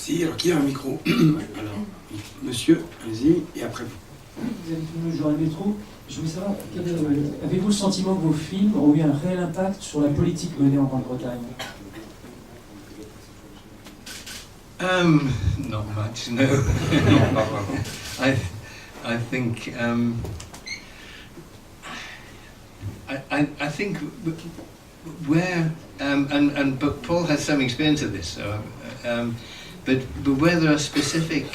Merci. Alors, qui a un micro? Alors, monsieur, allez-y, et après vous. Vous avez tenu le jour à métro. Je voulais savoir, avez-vous le sentiment que vos films ont eu un réel impact sur la politique menée en Grande-Bretagne? Not much, no. Non, pas vraiment. I think I think where but Paul has some experience of this. So, but where there are specific,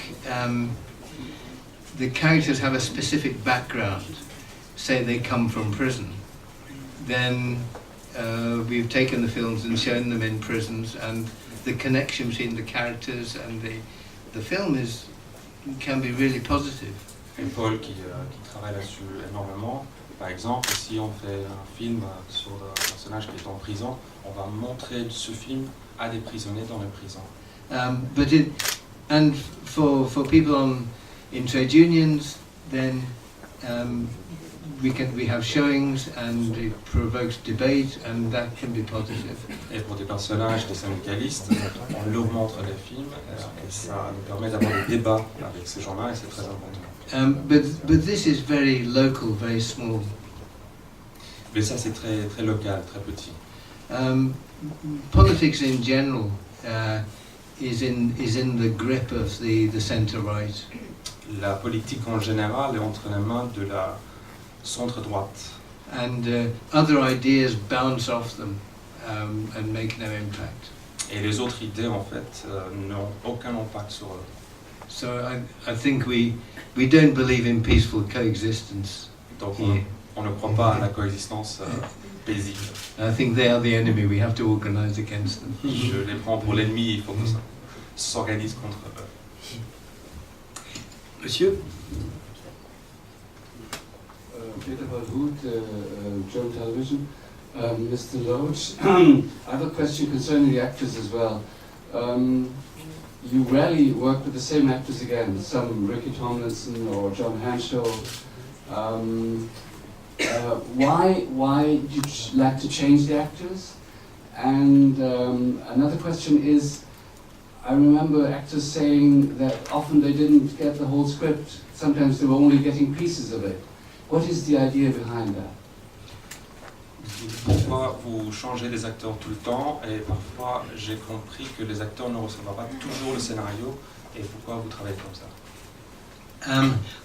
the characters have a specific background. Say they come from prison, then we've taken the films and shown them in prisons, and the connection between the characters and the film can be really positive. Et Paul qui travaille là-dessus énormément. Par exemple, si on fait un film sur un personnage qui est en prison, on va montrer ce film à des prisonniers dans les prisons. And for people in trade unions, then we have showings and it provokes debate, and that can be positive. Et pour des personnages, des syndicalistes, on leur montre les films et ça nous permet d'avoir des débats avec ces gens-là et c'est très important. But this is very local, very small. Mais ça c'est très très local, très petit. Politics in general is in the grip of the centre right. La politique en général est entre les mains de la centre droite. And other ideas bounce off them and make no impact. Et les autres idées en fait n'ont aucun impact sur eux. So I think we don't believe in peaceful coexistence. Donc on ne croit pas à la coexistence paisible. I think they are the enemy. We have to organize against them. Je les prends pour l'ennemi. Il faut qu'on s'organise contre eux. Monsieur. Peter Barhout, Joe Television. Mr. Loach, I have a question concerning the actors as well. You rarely work with the same actors again, some Ricky Tomlinson or John Hanshaw. Why do you like to change the actors? And another question is, I remember actors saying that often they didn't get the whole script, sometimes they were only getting pieces of it. What is the idea behind that? Pourquoi vous changez les acteurs tout le temps et parfois j'ai compris que les acteurs ne recevront pas toujours le scénario et pourquoi vous travaillez comme ça?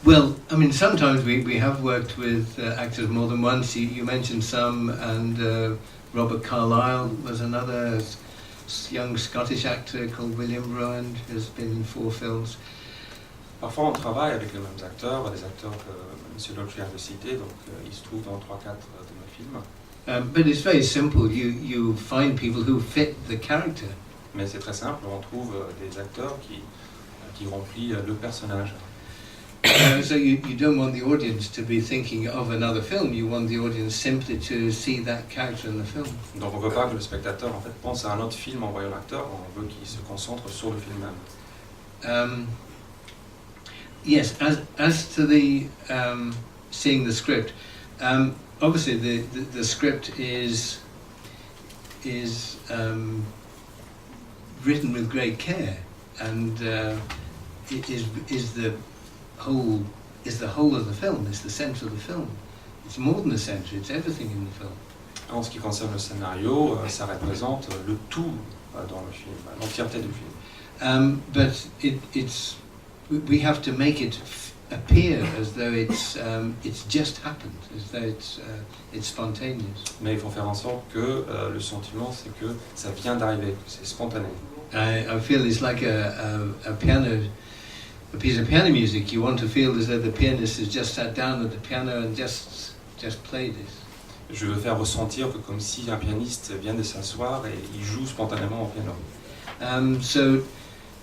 Well, I mean, sometimes we have worked with actors more than once. You mentioned some, and Robert Carlyle was another young Scottish actor called William Rowan, who's been in 4 films. Parfois on travaille avec les mêmes acteurs, des acteurs que M. Loach vient de citer, donc ils se trouvent dans 3-4 de mes films. But it's very simple. You find people who fit the character. Mais c'est très simple, on trouve des acteurs qui remplissent le personnage. So you don't want the audience to be thinking of another film. You want the audience simply to see that character in the film. Donc on ne veut pas que le spectateur en fait pense à un autre film en voyant l'acteur, on veut qu'il se concentre sur le film même. Yes, as to the seeing the script, obviously the script is written with great care, and it is the whole of the film. It's the centre of the film. It's more than the centre. It's everything in the film. En ce qui concerne le scénario, ça représente le tout dans le film, l'entièreté du film. But we have to make it appear as though it's just happened, as though it's spontaneous. Mais il faut faire en sorte que le sentiment, c'est que ça vient d'arriver, que c'est spontané. I feel it's like a piece of piano music. You want to feel as though the pianist has just sat down at the piano and just played it. Je veux faire ressentir que comme si un pianiste vient de s'asseoir et il joue spontanément au piano. So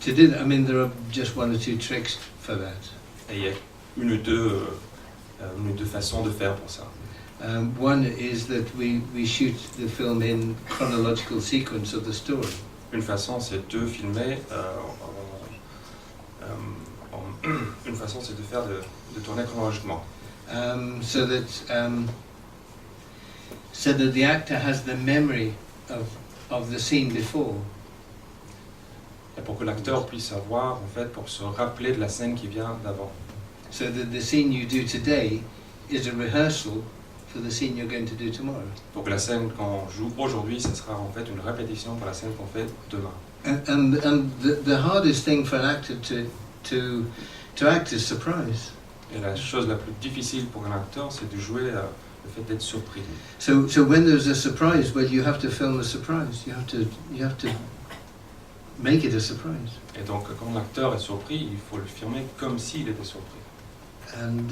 to do that, I mean, there are just 1 or 2 tricks for that. Et il y a une ou deux façons de faire pour ça. One is that we shoot the film in chronological sequence of the story. Une façon, c'est de filmer. Une façon, c'est de faire de tourner chronologiquement. So that the actor has the memory of the scene before. et pour que l'acteur puisse avoir, en fait, pour se rappeler de la scène qui vient d'avant. So that the scene you do today is a rehearsal for the scene you're going to do tomorrow. Donc la scène qu'on joue aujourd'hui, ce sera en fait une répétition pour la scène qu'on fait demain. And the hardest thing for an actor to act is surprise. Et la chose la plus difficile pour un acteur, c'est de jouer le fait d'être surpris. So when there's a surprise, well, you have to film a surprise. You have to make it a surprise. Et donc quand l'acteur est surpris, il faut le filmer comme s'il était surpris. And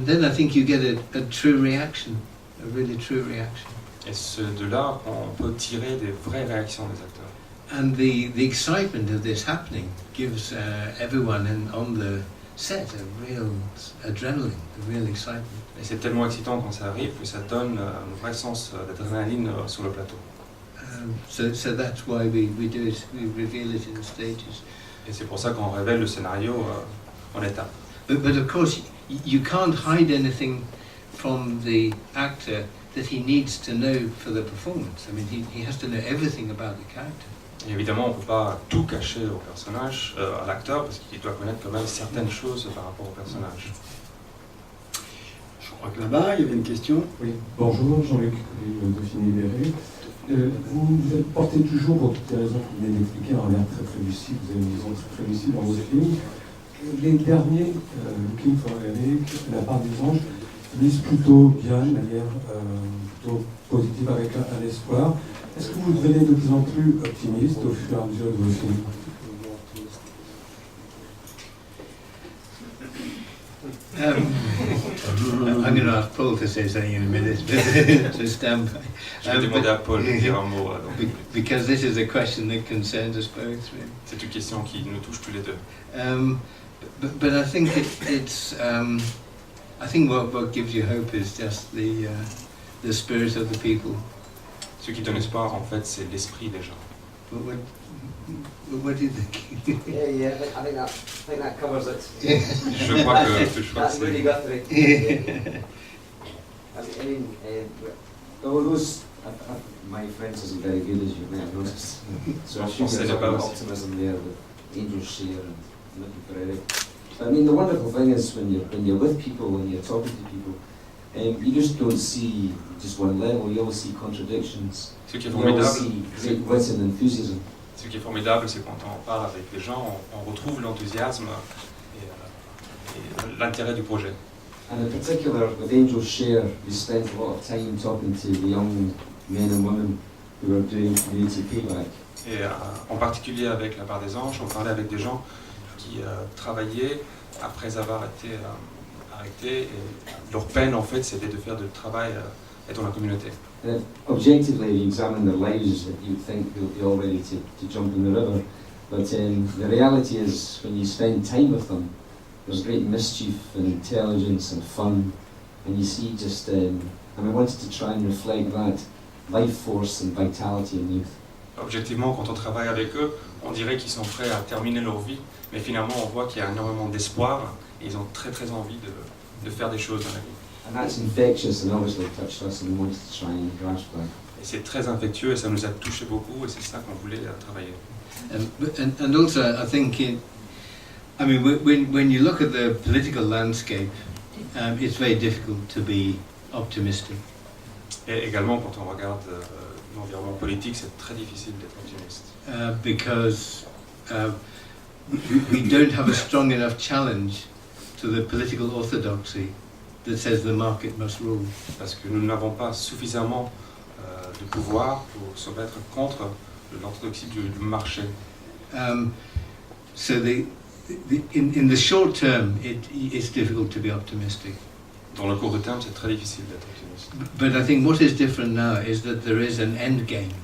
then I think you get a true reaction, a really true reaction. Et c'est de là qu'on peut tirer des vraies réactions des acteurs. And the excitement of this happening gives everyone on the set a real adrenaline, a real excitement. Et c'est tellement excitant quand ça arrive que ça donne un vrai sens d'adrénaline sur le plateau. So that's why we do it, we reveal it in stages. Et c'est pour ça qu'on révèle le scénario en étapes. But of course, you can't hide anything from the actor that he needs to know for the performance. I mean, he has to know everything about the character. Et évidemment, on ne peut pas tout cacher au personnage, à l'acteur, parce qu'il doit connaître quand même certaines choses par rapport au personnage. Je crois que là-bas, il y avait une question. Oui, bonjour, Jean-Luc Dauphiné-Libéré. Vous portez toujours, pour toutes les raisons que vous venez d'expliquer, un regard très très lucide, vous avez une vision très très lucide dans vos films. Les derniers, Looking for Eric, La part des anges, lisent plutôt bien, de manière plutôt positive, avec un espoir. Est-ce que vous devenez de plus en plus optimiste au fur et à mesure de vos films? I'm going to ask Paul to say something in a minute. So stand by. Je vais demander à Paul de dire un mot. Because this is a question that concerns us both. Really. C'est une question qui nous touche tous les deux. But I think it's I think what gives you hope is just the spirit of the people. Ce qui donne espoir, en fait, c'est l'esprit des gens. What do you think? Yeah, I think that covers it. Je crois que That's really c'est... Guthrie. I mean, those my French isn't very good, as you may have noticed. So I should Français get n'est pas some aussi. optimism there with Angels Share and Looking for Eric. But I mean, the wonderful thing is when you're with people, when you're talking to people, you just don't see just one level. You always see contradictions. Ce qui est You always formidable, see great wit and enthusiasm. ce qui est formidable, c'est quand on parle avec les gens, on retrouve l'enthousiasme et l'intérêt du projet. And in particular, with Angels Share, we spent a lot of time talking to the young men and women who are doing community payback. Et en particulier avec La part des anges, on parlait avec des gens qui travaillaient après avoir été arrêtés. Et leur peine, en fait, c'était de faire du travail et dans la communauté. And objectively, if you examine their lives, you'd think they'll be all ready to jump in the river. But the reality is, when you spend time with them, there's great mischief and intelligence and fun. And you see just, and we wanted to try and reflect that life force and vitality in youth. Objectivement, quand on travaille avec eux, on dirait qu'ils sont prêts à terminer leur vie, mais finalement, on voit qu'il y a énormément d'espoir et ils ont très très envie de faire des choses dans la vie. And that's infectious and obviously touched us and we wanted to try and grasp that. Et c'est très infectieux et ça nous a touché beaucoup et c'est ça qu'on voulait travailler. And also, I think I mean, when you look at the political landscape, it's very difficult to be optimistic. Et également, quand on regarde l'environnement politique, c'est très difficile d'être optimiste. Because we don't have a strong enough challenge to the political orthodoxy that says the market must rule. Parce que nous n'avons pas suffisamment de pouvoir pour se battre contre l'orthodoxie du marché. So in the short term, it's difficult to be optimistic. Dans le court terme, c'est très difficile d'être optimiste. But I think what is different now is that there is an end game.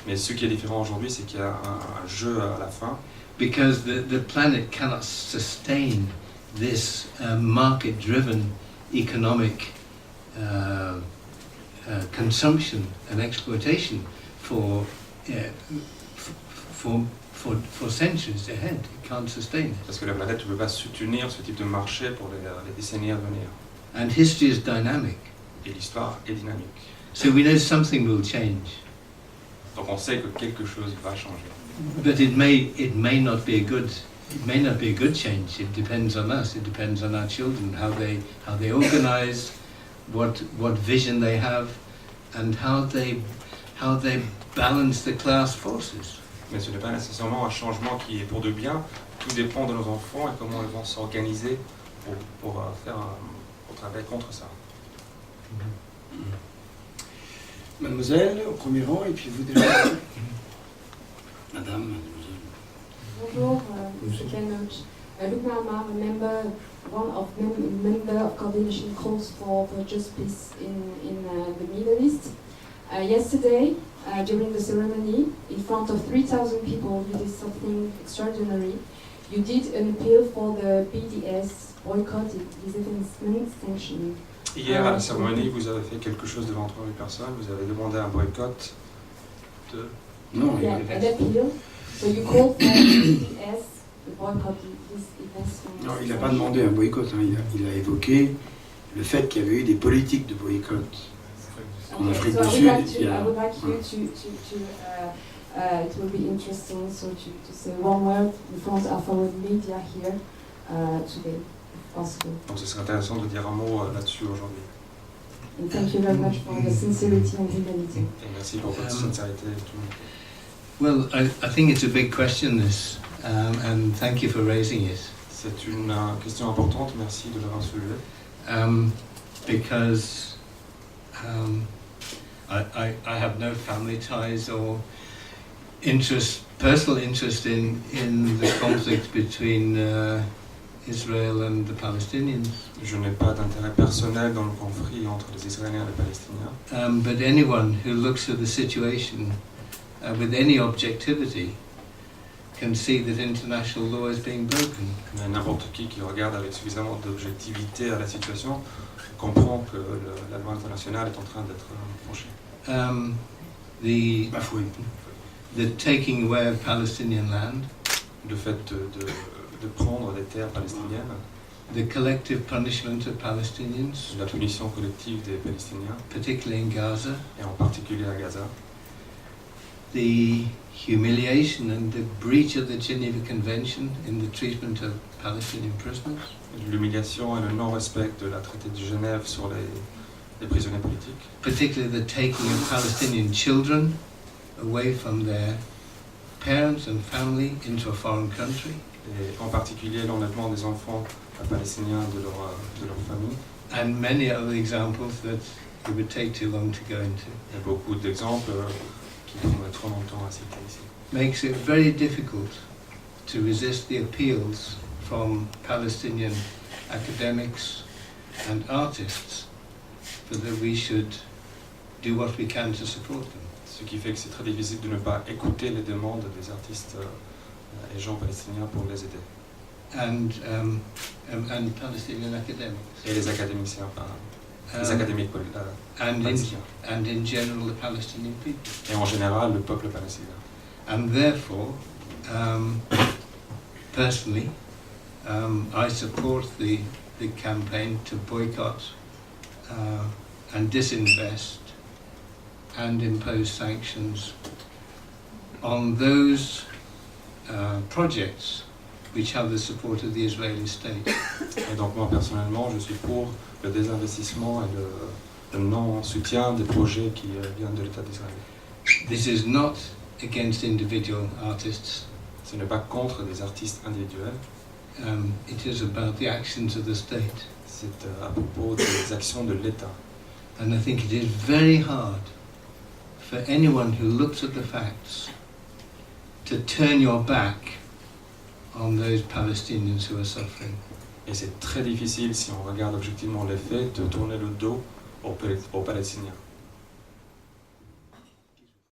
Mais ce qui est différent aujourd'hui, c'est qu'il y a un jeu à la fin. Because the planet cannot sustain this market-driven economic consumption and exploitation for centuries ahead. It can't sustain it. Parce que la planète ne peut pas soutenir ce type de marché pour les décennies à venir. And history is dynamic. Et l'histoire est dynamique. So we know something will change. Donc on sait que quelque chose va changer. But it may not be a good change. It depends on us. It depends on our children, how they organise, what vision they have, and how they balance the class forces. Mais ce n'est pas nécessairement un changement qui est pour de bien. Tout dépend de nos enfants et comment ils vont s'organiser pour travailler contre ça. Mademoiselle, au premier rang, et puis vous déjà. Madame, Bonjour, Monsieur Ken Loach. Lumière, one of member of coordination calls for just peace in the Middle East. Yesterday, during the ceremony, in front of 3,000 people, you did something extraordinary. You did an appeal for the BDS boycotting these investment sanctions. Hier, à la cérémonie, vous avez fait quelque chose devant 3000 personnes. Vous avez demandé un boycott de... Non, yeah, an appeal. So you called for BDS to boycott these investments. non, il n'a pas demandé un boycott. Hein. Il a évoqué le fait qu'il y avait eu des politiques de boycott. En Afrique du Sud, il y a... I would like you to it will be interesting to say one word in front of our media here today, if possible. Donc ce serait intéressant de dire un mot là-dessus aujourd'hui. And thank you very much for your sincerity and humanity. Et merci pour votre sincérité et tout. Well, I think it's a big question, this, and thank you for raising it. C'est une question importante, merci de l'avoir soulevée. Because I have no family ties or personal interest in the conflict between Israel and the Palestinians. Je n'ai pas d'intérêt personnel dans le conflit entre les Israéliens et les Palestiniens. But anyone who looks at the situation with any objectivity can see that international law is being broken. Mais n'importe qui regarde avec suffisamment d'objectivité à la situation comprend que la loi internationale est en train d'être franchie. The taking away of Palestinian land, Le fait de prendre des terres palestiniennes, the collective punishment of Palestinians, la punition collective des Palestiniens, particularly in Gaza, et en particulier à Gaza, the humiliation and the breach of the Geneva Convention in the treatment of Palestinian prisoners, l'humiliation et le non-respect de la traité de Genève sur les prisonniers politiques, particularly the taking of Palestinian children away from their parents and family into a foreign country, et en particulier l'enlèvement des enfants palestiniens de leur famille. and many other examples that it would take too long to go into. Il y a beaucoup d'exemples qui prennent trop longtemps à citer ici. Makes it very difficult to resist the appeals from Palestinian academics and artists that we should do what we can to support them. Ce qui fait que c'est très difficile de ne pas écouter les demandes des artistes et gens palestiniens pour les aider. And Palestinian academics. Et les académiciens, les académiques palestiniens. And in general the Palestinian people. Et en général, le peuple palestinien. And therefore, personally, I support the campaign to boycott and disinvest and impose sanctions on those projects which have the support of the Israeli state. Et donc moi personnellement, je suis pour le désinvestissement et le non-soutien des projets qui viennent de l'État d'Israël. This is not against individual artists. Ce n'est pas contre des artistes individuels. It is about the actions of the state. C'est à propos des actions de l'État. And I think it is very hard for anyone who looks at the facts to turn your back on those Palestinians who are suffering. Et c'est très difficile, si on regarde objectivement les faits, de tourner le dos aux Palestiniens.